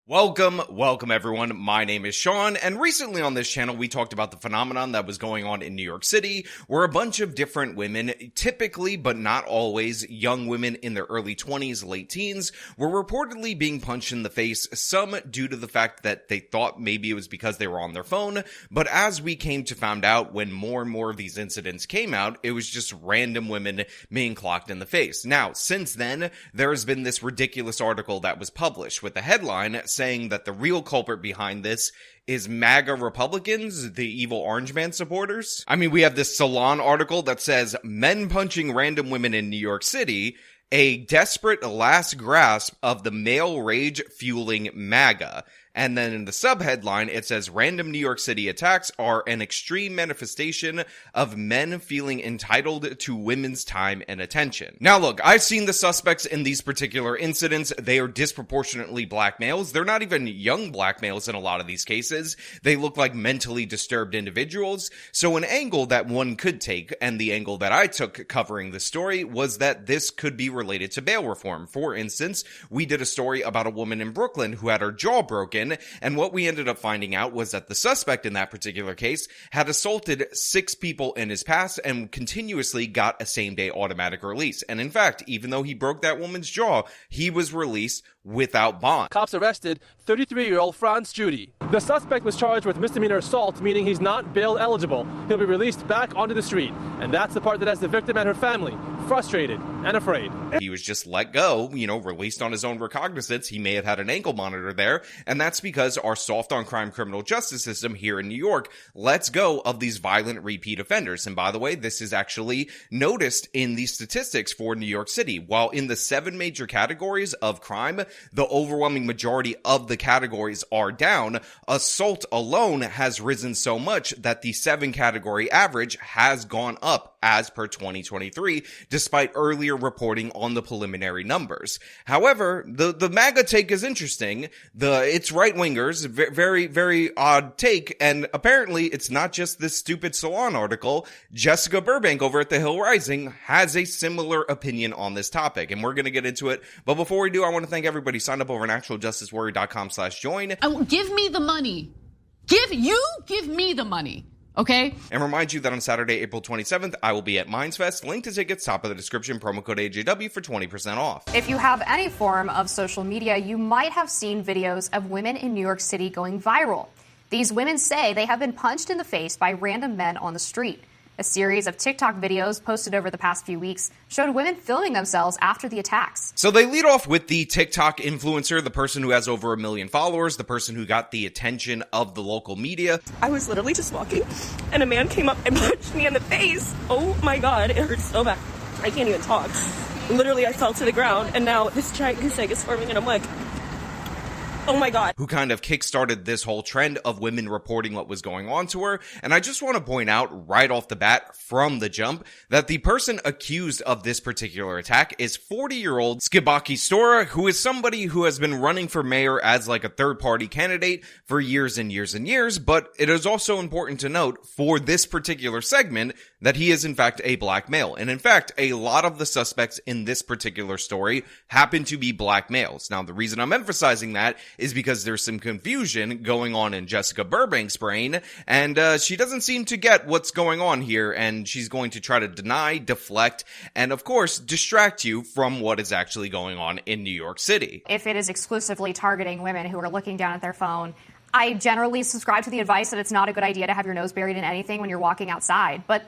Welcome everyone. My name is Sean, and recently on this channel we talked about the phenomenon that was going on in New York City, where a bunch of different women, typically but not always young women in their early 20s, late teens, were reportedly being punched in the face, some due to the fact that they thought maybe it was because they were on their phone, but as we came to find out when more and more of these incidents came out, it was just random women being clocked in the face. Now, since then, there has been this ridiculous article that was published with the headline saying that the real culprit behind this is MAGA Republicans, the evil orange man supporters. I mean, we have this Salon article that says, men punching random women in New York City, a desperate last grasp of the male rage fueling MAGA. And then in the subheadline, it says, random New York City attacks are an extreme manifestation of men feeling entitled to women's time and attention. Now look, I've seen the suspects in these particular incidents. They are disproportionately black males. They're not even young black males in a lot of these cases. They look like mentally disturbed individuals. So an angle that one could take, and the angle that I took covering the story, was that this could be related to bail reform. For instance, we did a story about a woman in Brooklyn who had her jaw broken, and what we ended up finding out was that the suspect in that particular case had assaulted 6 people in his past and continuously got a same-day automatic release. And in fact, even though he broke that woman's jaw, he was released without bond. Cops arrested 33-year-old Franz Judy. The suspect was charged with misdemeanor assault, meaning he's not bail eligible. He'll be released back onto the street. And that's the part that has the victim and her family frustrated and afraid. He was just let go, released on his own recognizance. He may have had an ankle monitor there, and that's because our soft on crime criminal justice system here in New York lets go of these violent repeat offenders. And by the way, this is actually noticed in the statistics for New York City. While in the 7 major categories of crime, the overwhelming majority of the categories are down, assault alone has risen so much that the 7 category average has gone up as per 2023, despite earlier reporting on the preliminary numbers. However, the MAGA take is interesting. It's right-wingers, very, very odd take, and apparently it's not just this stupid Salon article. Jessica Burbank over at The Hill Rising has a similar opinion on this topic, and we're going to get into it. But before we do, I want to thank everybody. Sign up over at actualjusticewarrior.com/join. Give me the money. Give me the money. Okay? And remind you that on Saturday, April 27th, I will be at Mindsfest. Link to tickets, top of the description, promo code AJW for 20% off. If you have any form of social media, you might have seen videos of women in New York City going viral. These women say they have been punched in the face by random men on the street. A series of TikTok videos posted over the past few weeks showed women filming themselves after the attacks. So they lead off with the TikTok influencer, the person who has over 1 million followers, the person who got the attention of the local media. I was literally just walking, and a man came up and punched me in the face. Oh my God, it hurts so bad. I can't even talk. Literally, I fell to the ground, and now this giant goose egg is forming, and I'm like, oh my God. Who kind of kickstarted this whole trend of women reporting what was going on to her. And I just want to point out right off the bat from the jump that the person accused of this particular attack is 40-year-old Skibaki Stora, who is somebody who has been running for mayor as like a third-party candidate for years and years and years. But it is also important to note for this particular segment that he is in fact a black male. And in fact, a lot of the suspects in this particular story happen to be black males. Now, the reason I'm emphasizing that is because there's some confusion going on in Jessica Burbank's brain, and she doesn't seem to get what's going on here, and she's going to try to deny, deflect, and of course, distract you from what is actually going on in New York City. If it is exclusively targeting women who are looking down at their phone, I generally subscribe to the advice that it's not a good idea to have your nose buried in anything when you're walking outside, but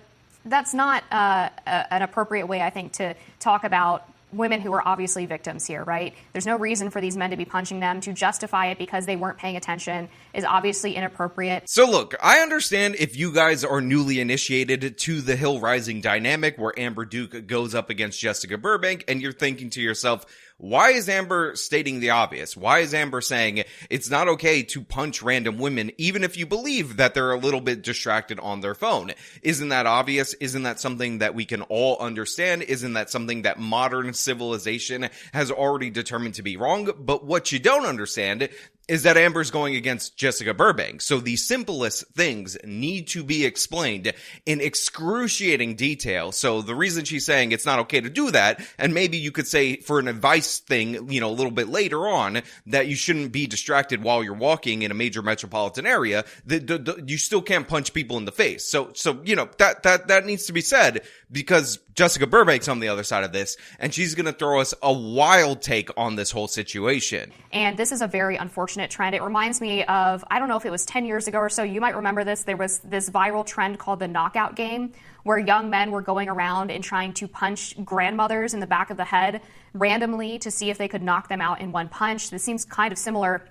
that's not an appropriate way, I think, to talk about women who are obviously victims here, right? There's no reason for these men to be punching them. To justify it because they weren't paying attention is obviously inappropriate. So look, I understand if you guys are newly initiated to the Hill Rising dynamic where Amber Duke goes up against Jessica Burbank and you're thinking to yourself, why is Amber stating the obvious? Why is Amber saying it's not okay to punch random women even if you believe that they're a little bit distracted on their phone? Isn't that obvious? Isn't that something that we can all understand? Isn't that something that modern civilization has already determined to be wrong? But what you don't understand is that Amber's going against Jessica Burbank. So the simplest things need to be explained in excruciating detail. So the reason she's saying it's not okay to do that, and maybe you could say for an advice thing, a little bit later on, that you shouldn't be distracted while you're walking in a major metropolitan area, you still can't punch people in the face. So that needs to be said, because Jessica Burbank's on the other side of this, and she's going to throw us a wild take on this whole situation. And this is a very unfortunate trend. It reminds me of, I don't know if it was 10 years ago or so, you might remember this. There was this viral trend called the knockout game, where young men were going around and trying to punch grandmothers in the back of the head randomly to see if they could knock them out in one punch. This seems kind of similar,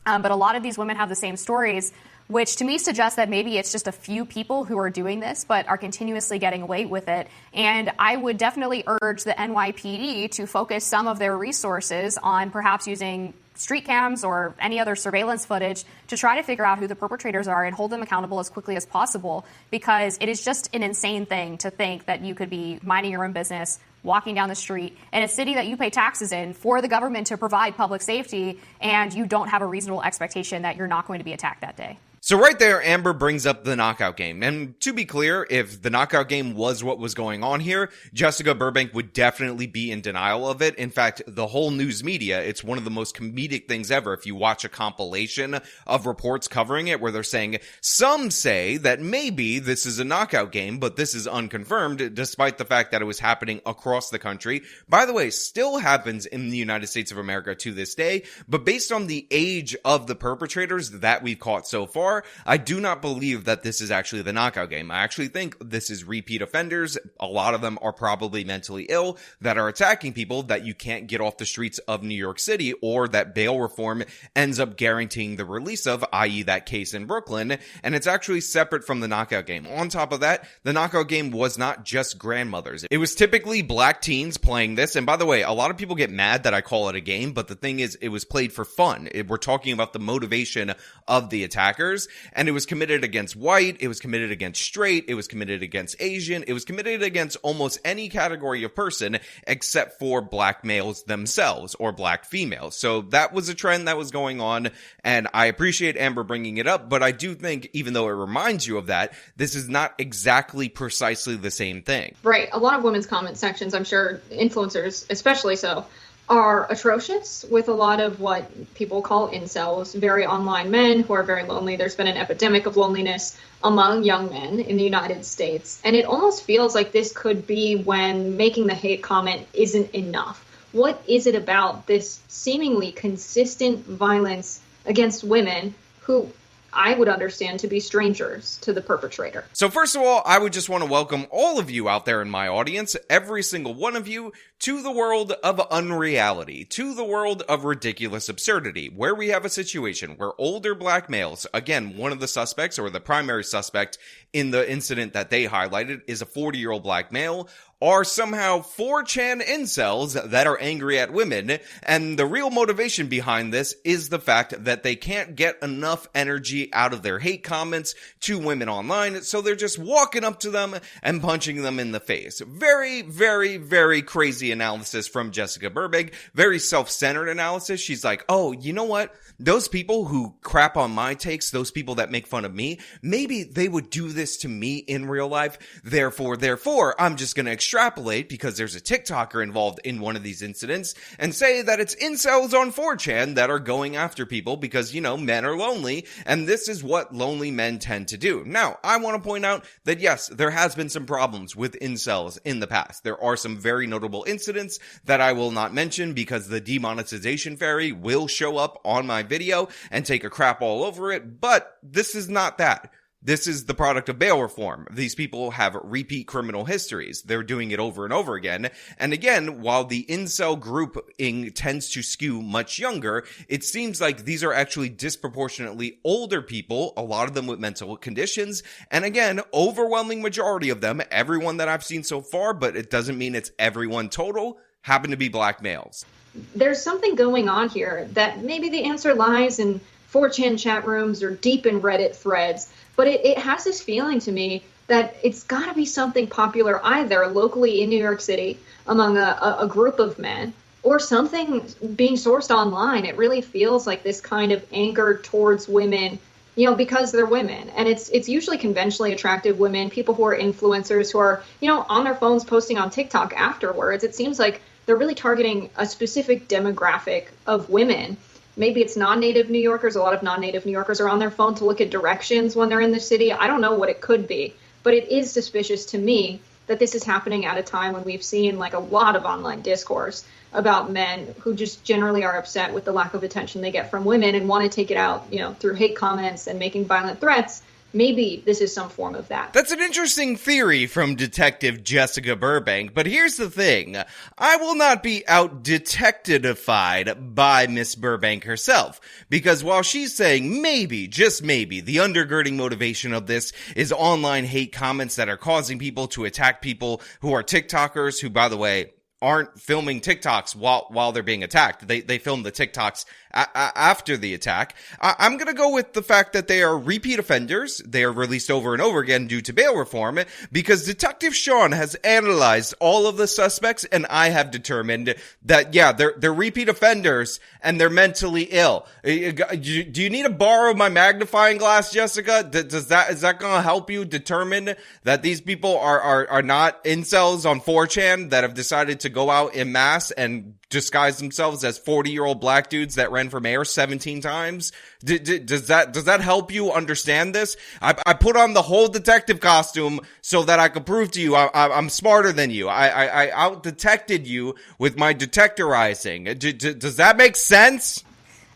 but a lot of these women have the same stories, which to me suggests that maybe it's just a few people who are doing this but are continuously getting away with it. And I would definitely urge the NYPD to focus some of their resources on perhaps using street cams or any other surveillance footage to try to figure out who the perpetrators are and hold them accountable as quickly as possible, because it is just an insane thing to think that you could be minding your own business, walking down the street in a city that you pay taxes in for the government to provide public safety, and you don't have a reasonable expectation that you're not going to be attacked that day. So right there, Amber brings up the knockout game. And to be clear, if the knockout game was what was going on here, Jessica Burbank would definitely be in denial of it. In fact, the whole news media, it's one of the most comedic things ever. If you watch a compilation of reports covering it, where they're saying, some say that maybe this is a knockout game, but this is unconfirmed, despite the fact that it was happening across the country. By the way, still happens in the United States of America to this day, but based on the age of the perpetrators that we've caught so far, I do not believe that this is actually the knockout game. I actually think this is repeat offenders. A lot of them are probably mentally ill that are attacking people that you can't get off the streets of New York City, or that bail reform ends up guaranteeing the release of, i.e. that case in Brooklyn. And it's actually separate from the knockout game. On top of that, the knockout game was not just grandmothers. It was typically black teens playing this. And by the way, a lot of people get mad that I call it a game, but the thing is, it was played for fun. We're talking about the motivation of the attackers. And it was committed against white, it was committed against straight, it was committed against Asian, it was committed against almost any category of person except for black males themselves or black females. So that was a trend that was going on, and I appreciate Amber bringing it up, but I do think, even though it reminds you of that, this is not exactly precisely the same thing. Right. A lot of women's comment sections, I'm sure influencers especially so, are atrocious, with a lot of what people call incels, very online men who are very lonely. There's been an epidemic of loneliness among young men in the United States. And it almost feels like this could be when making the hate comment isn't enough. What is it about this seemingly consistent violence against women who I would understand to be strangers to the perpetrator? So first of all, I would just want to welcome all of you out there in my audience, every single one of you, to the world of unreality, to the world of ridiculous absurdity, where we have a situation where older black males, again, one of the suspects, or the primary suspect in the incident that they highlighted, is a 40-year-old black male, are somehow 4chan incels that are angry at women, and the real motivation behind this is the fact that they can't get enough energy out of their hate comments to women online, so they're just walking up to them and punching them in the face. Very, very, very crazy analysis from Jessica Burbank, very self-centered analysis. She's like, oh, you know what? Those people who crap on my takes, those people that make fun of me, maybe they would do this to me in real life. Therefore, I'm just going to extrapolate, because there's a TikToker involved in one of these incidents, and say that it's incels on 4chan that are going after people because, men are lonely, and this is what lonely men tend to do. Now, I want to point out that yes, there has been some problems with incels in the past. There are some very notable incidents that I will not mention because the demonetization fairy will show up on my video and take a crap all over it, but this is not that. This is the product of bail reform. These people have repeat criminal histories. They're doing it over and over again. And again, while the incel grouping tends to skew much younger, it seems like these are actually disproportionately older people, a lot of them with mental conditions. And again, overwhelming majority of them, everyone that I've seen so far, but it doesn't mean it's everyone total, happen to be black males. There's something going on here that maybe the answer lies in 4chan chat rooms or deep in Reddit threads. But it has this feeling to me that it's got to be something popular either locally in New York City among a group of men, or something being sourced online. It really feels like this kind of anger towards women, because they're women. And it's usually conventionally attractive women, people who are influencers, who are, on their phones posting on TikTok afterwards. It seems like they're really targeting a specific demographic of women. Maybe it's non-native New Yorkers. A lot of non-native New Yorkers are on their phone to look at directions when they're in the city. I don't know what it could be, but it is suspicious to me that this is happening at a time when we've seen like a lot of online discourse about men who just generally are upset with the lack of attention they get from women and want to take it out, through hate comments and making violent threats. Maybe this is some form of that. That's an interesting theory from Detective Jessica Burbank, but here's the thing. I will not be out-detectivified by Miss Burbank herself, because while she's saying maybe, just maybe, the undergirding motivation of this is online hate comments that are causing people to attack people who are TikTokers, who, by the way, aren't filming TikToks while they're being attacked. They film the TikToks after the attack. I'm going to go with the fact that they are repeat offenders. They are released over and over again due to bail reform, because Detective Sean has analyzed all of the suspects, and I have determined that, yeah, they're repeat offenders and they're mentally ill. Do you need to borrow my magnifying glass, Jessica? Is that going to help you determine that these people are not incels on 4chan that have decided to go out en masse and disguise themselves as 40-year-old black dudes that ran for mayor 17 times? Does that help you understand this? I put on the whole detective costume so that I could prove to you I'm smarter than you. I out-detected you with my detectorizing. Does that make sense?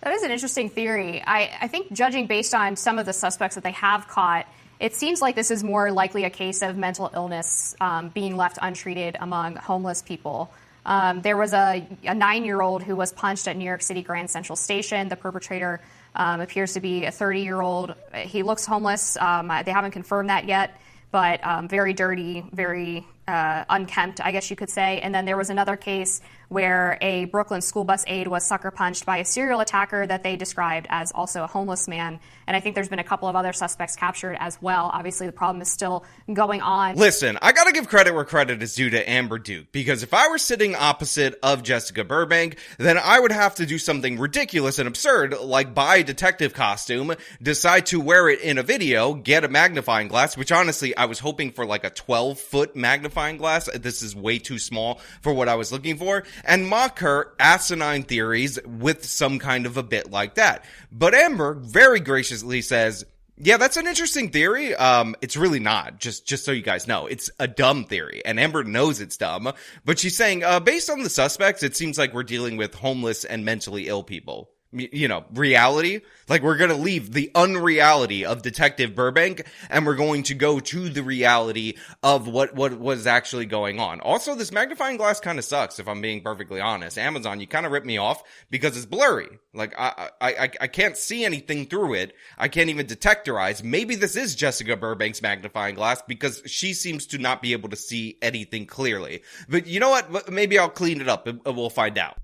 That is an interesting theory. I think judging based on some of the suspects that they have caught, it seems like this is more likely a case of mental illness being left untreated among homeless people. There was a 9-year-old who was punched at New York City Grand Central Station. The perpetrator appears to be a 30-year-old. He looks homeless. They haven't confirmed that yet, but very dirty, very unkempt, I guess you could say. And then there was another case where a Brooklyn school bus aide was sucker punched by a serial attacker that they described as also a homeless man. And I think there's been a couple of other suspects captured as well. Obviously, the problem is still going on. Listen, I gotta give credit where credit is due to Amber Duke, because if I were sitting opposite of Jessica Burbank, then I would have to do something ridiculous and absurd, like buy a detective costume, decide to wear it in a video, get a magnifying glass, which honestly, I was hoping for like a 12-foot magnifying glass. This is way too small for what I was looking for, and mock her asinine theories with some kind of a bit like that. But Amber very graciously says, yeah, that's an interesting theory. It's really not, just so you guys know. It's a dumb theory, and Amber knows it's dumb. But she's saying, based on the suspects, it seems like we're dealing with homeless and mentally ill people. Reality. Like, we're gonna leave the unreality of Detective Burbank, and we're going to go to the reality of what was actually going on. Also, this magnifying glass kind of sucks, if I'm being perfectly honest. Amazon, you kind of ripped me off because it's blurry. Like, I can't see anything through it. I can't even detectorize. Maybe this is Jessica Burbank's magnifying glass, because she seems to not be able to see anything clearly. But you know what? Maybe I'll clean it up and we'll find out.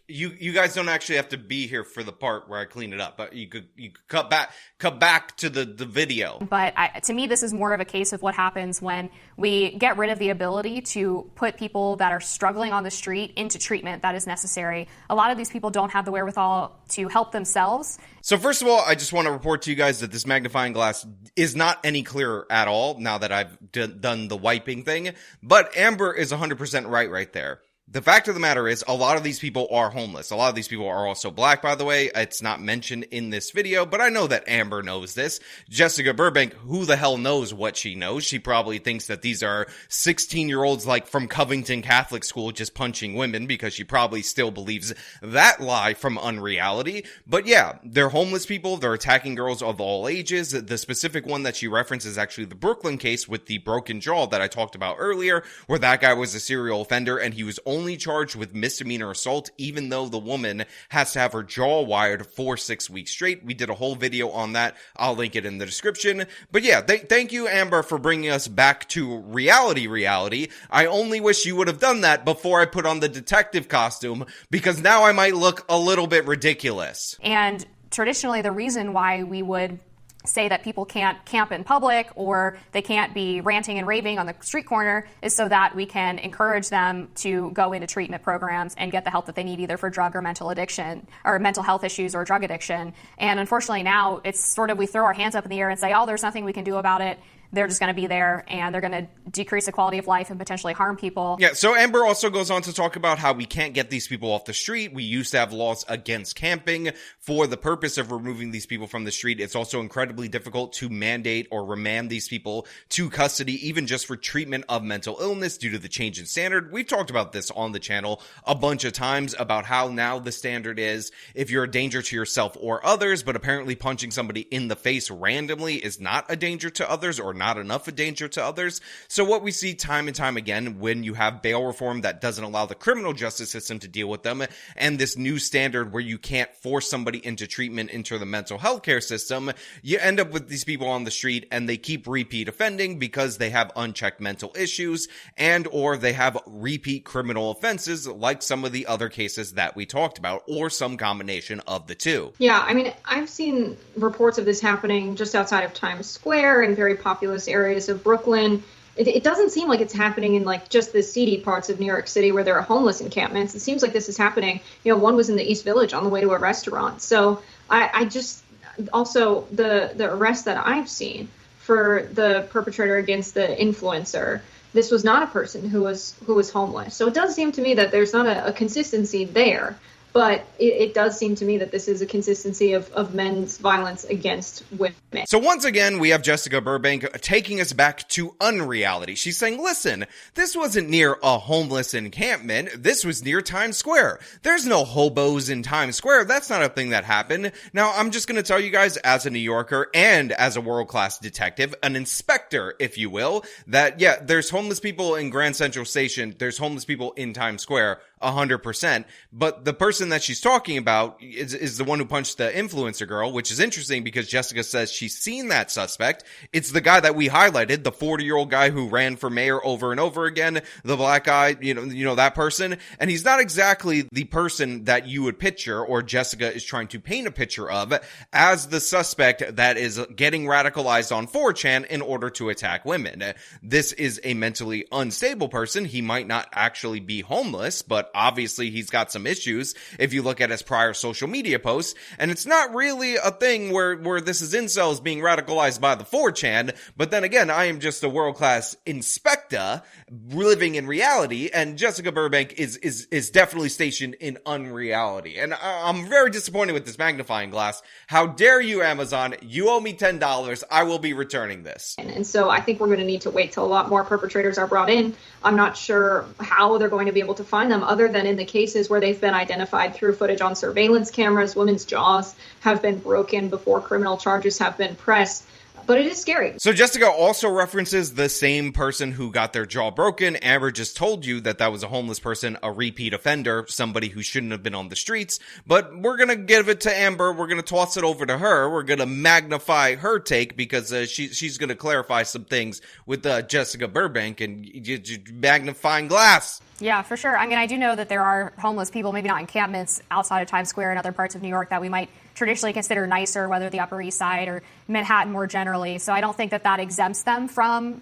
You guys don't actually have to be here for the part where I clean it up, but you could cut back to the video. But to me, this is more of a case of what happens when we get rid of the ability to put people that are struggling on the street into treatment that is necessary. A lot of these people don't have the wherewithal to help themselves. So first of all, I just want to report to you guys that this magnifying glass is not any clearer at all now that I've done the wiping thing. But Amber is 100% right there. The fact of the matter is, a lot of these people are homeless. A lot of these people are also black, by the way. It's not mentioned in this video, but I know that Amber knows this. Jessica Burbank, who the hell knows what she knows? She probably thinks that these are 16-year-olds like from Covington Catholic School just punching women, because she probably still believes that lie from unreality. But yeah, they're homeless people. They're attacking girls of all ages. The specific one that she references is actually the Brooklyn case with the broken jaw that I talked about earlier, where that guy was a serial offender and he was only charged with misdemeanor assault, even though the woman has to have her jaw wired for 6 weeks straight. We did a whole video on that. I'll link it in the description. But yeah, thank you, Amber, for bringing us back to reality. I only wish you would have done that before I put on the detective costume, because now I might look a little bit ridiculous. And traditionally, the reason why we would say that people can't camp in public or they can't be ranting and raving on the street corner is so that we can encourage them to go into treatment programs and get the help that they need either for drug or mental addiction or mental health issues or drug addiction. And unfortunately now it's sort of we throw our hands up in the air and say, oh, there's nothing we can do about it. They're just going to be there and they're going to decrease the quality of life and potentially harm people. Yeah, so Amber also goes on to talk about how we can't get these people off the street. We used to have laws against camping for the purpose of removing these people from the street. It's also incredibly difficult to mandate or remand these people to custody, even just for treatment of mental illness due to the change in standard. We've talked about this on the channel a bunch of times about how now the standard is if you're a danger to yourself or others, but apparently punching somebody in the face randomly is not a danger to others or not enough a danger to others. So what we see time and time again when you have bail reform that doesn't allow the criminal justice system to deal with them and this new standard where you can't force somebody into treatment into the mental health care system, you end up with these people on the street and they keep repeat offending because they have unchecked mental issues and or they have repeat criminal offenses like some of the other cases that we talked about or some combination of the two. Yeah, I mean, I've seen reports of this happening just outside of Times Square and very populous areas of Brooklyn. It doesn't seem like it's happening in like just the seedy parts of New York City where there are homeless encampments. It seems like this is happening. You know, one was in the East Village on the way to a restaurant. So I just also the arrest that I've seen for the perpetrator against the influencer, this was not a person who was homeless. So it does seem to me that there's not a consistency there. But it does seem to me that this is a consistency of men's violence against women. So once again, we have Jessica Burbank taking us back to unreality. She's saying, listen, this wasn't near a homeless encampment. This was near Times Square. There's no hobos in Times Square. That's not a thing that happened. Now, I'm just going to tell you guys as a New Yorker and as a world-class detective, an inspector, if you will, that, yeah, there's homeless people in Grand Central Station. There's homeless people in Times Square. 100%. But the person that she's talking about is the one who punched the influencer girl, which is interesting because Jessica says she's seen that suspect. It's the guy that we highlighted, the 40-year-old guy who ran for mayor over and over again, the black guy, you know, that person. And he's not exactly the person that you would picture or Jessica is trying to paint a picture of as the suspect that is getting radicalized on 4chan in order to attack women. This is a mentally unstable person. He might not actually be homeless, but obviously he's got some issues if you look at his prior social media posts, and it's not really a thing where this is incels being radicalized by the 4chan, but then again, I am just a world-class inspector living in reality, and Jessica Burbank is definitely stationed in unreality, and I'm very disappointed with this magnifying glass. How dare you, Amazon? You owe me $10. I will be returning this. And so I think we're going to need to wait till a lot more perpetrators are brought in. I'm not sure how they're going to be able to find them other than in the cases where they've been identified through footage on surveillance cameras. Women's jaws have been broken before criminal charges have been pressed. But it is scary. So Jessica also references the same person who got their jaw broken. Amber just told you that was a homeless person, a repeat offender, somebody who shouldn't have been on the streets. But we're going to give it to Amber. We're going to toss it over to her. We're going to magnify her take because she's going to clarify some things with Jessica Burbank and magnifying glass. Yeah, for sure. I mean, I do know that there are homeless people, maybe not encampments outside of Times Square and other parts of New York that we might traditionally consider nicer, whether the Upper East Side or Manhattan more generally. So I don't think that exempts them from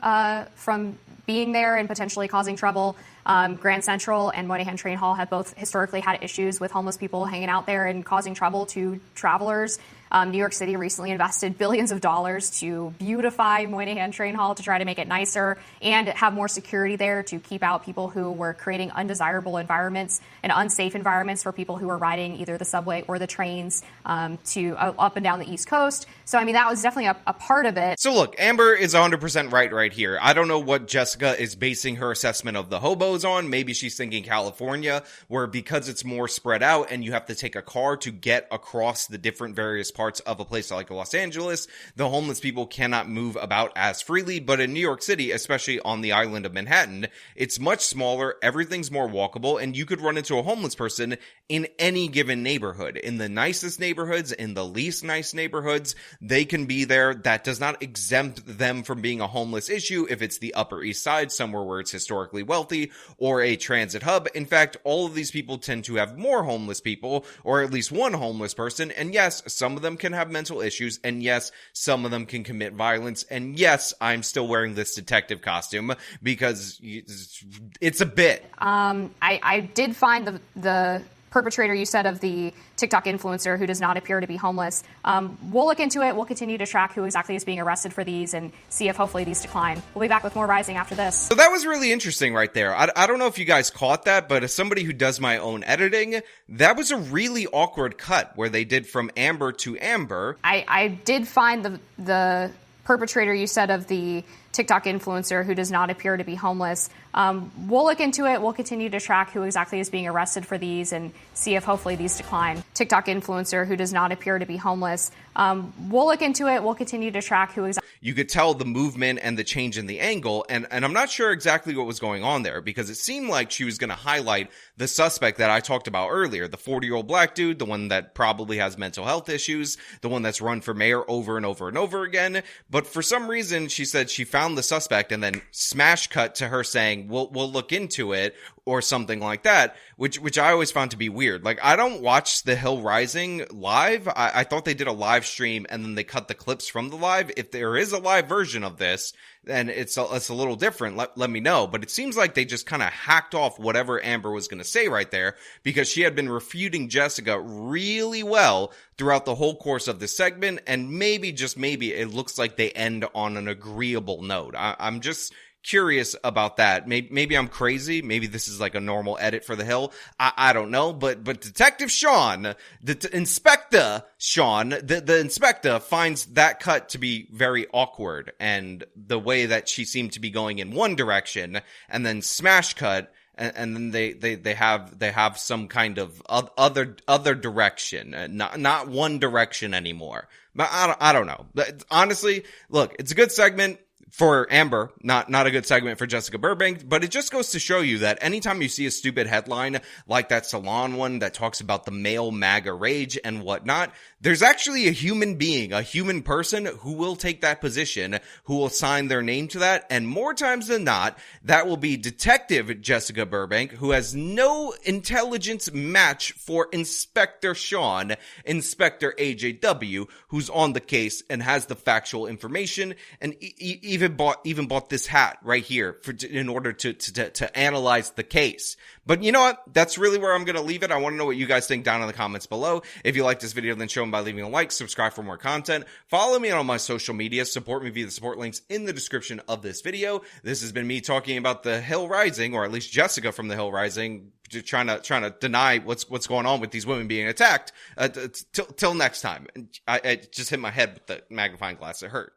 being there and potentially causing trouble. Grand Central and Moynihan Train Hall have both historically had issues with homeless people hanging out there and causing trouble to travelers. New York City recently invested billions of dollars to beautify Moynihan Train Hall to try to make it nicer and have more security there to keep out people who were creating undesirable environments and unsafe environments for people who were riding either the subway or the trains to up and down the East Coast. So, I mean, that was definitely a part of it. So, look, Amber is 100% right here. I don't know what Jessica is basing her assessment of the hobos on. Maybe she's thinking California, where because it's more spread out and you have to take a car to get across the different various parts of a place like Los Angeles, the homeless people cannot move about as freely. But in New York City, especially on the island of Manhattan, it's much smaller, everything's more walkable, and you could run into a homeless person in any given neighborhood. In the nicest neighborhoods, in the least nice neighborhoods, they can be there. That does not exempt them from being a homeless issue if it's the Upper East Side, somewhere where it's historically wealthy, or a transit hub. In fact, all of these people tend to have more homeless people, or at least one homeless person. And yes, some of them can have mental issues. And yes, some of them can commit violence. And yes, I'm still wearing this detective costume because it's a bit. I did find the perpetrator, you said, of the TikTok influencer who does not appear to be homeless. We'll look into it. We'll continue to track who exactly is being arrested for these and see if hopefully these decline. We'll be back with more Rising after this. So that was really interesting right there. I don't know if you guys caught that, but as somebody who does my own editing, that was a really awkward cut where they did from Amber to Amber. I did find the perpetrator, you said, of the TikTok influencer who does not appear to be homeless. We'll look into it. We'll continue to track who exactly is being arrested for these and see if hopefully these decline. TikTok influencer who does not appear to be homeless. We'll look into it. We'll continue to track who exactly. You could tell the movement and the change in the angle, and I'm not sure exactly what was going on there because it seemed like she was going to highlight the suspect that I talked about earlier, the 40-year-old black dude, the one that probably has mental health issues, the one that's run for mayor over and over and over again. But for some reason, she said she found the suspect and then smash cut to her saying, we'll look into it or something like that, which I always found to be weird. Like, I don't watch The Hill Rising live. I thought they did a live stream and then they cut the clips from the live. If there is a live version of this, then it's a little different. Let me know. But it seems like they just kind of hacked off whatever Amber was going to say right there because she had been refuting Jessica really well throughout the whole course of this segment. And maybe, just maybe, it looks like they end on an agreeable note. I'm just curious about that. Maybe I'm crazy. Maybe this is like a normal edit for The Hill. I don't know. But Detective Sean, Inspector Sean, the inspector finds that cut to be very awkward, and the way that she seemed to be going in one direction and then smash cut. And then they have some kind of other direction, not one direction anymore. But I don't know. Honestly, look, it's a good segment for Amber, not a good segment for Jessica Burbank, but it just goes to show you that anytime you see a stupid headline like that Salon one that talks about the male MAGA rage and whatnot, there's actually a human being, a human person who will take that position, who will sign their name to that, and more times than not, that will be Detective Jessica Burbank, who has no intelligence match for Inspector Sean, Inspector AJW, who's on the case and has the factual information, and even bought this hat right here in order to analyze the case. But you know what? That's really where I'm going to leave it. I want to know what you guys think down in the comments below. If you like this video, then show them by leaving a like, subscribe for more content, follow me on my social media, support me via the support links in the description of this video. This has been me talking about The Hill Rising, or at least Jessica from The Hill Rising, trying to deny what's going on with these women being attacked. Till next time. I just hit my head with the magnifying glass. It hurt.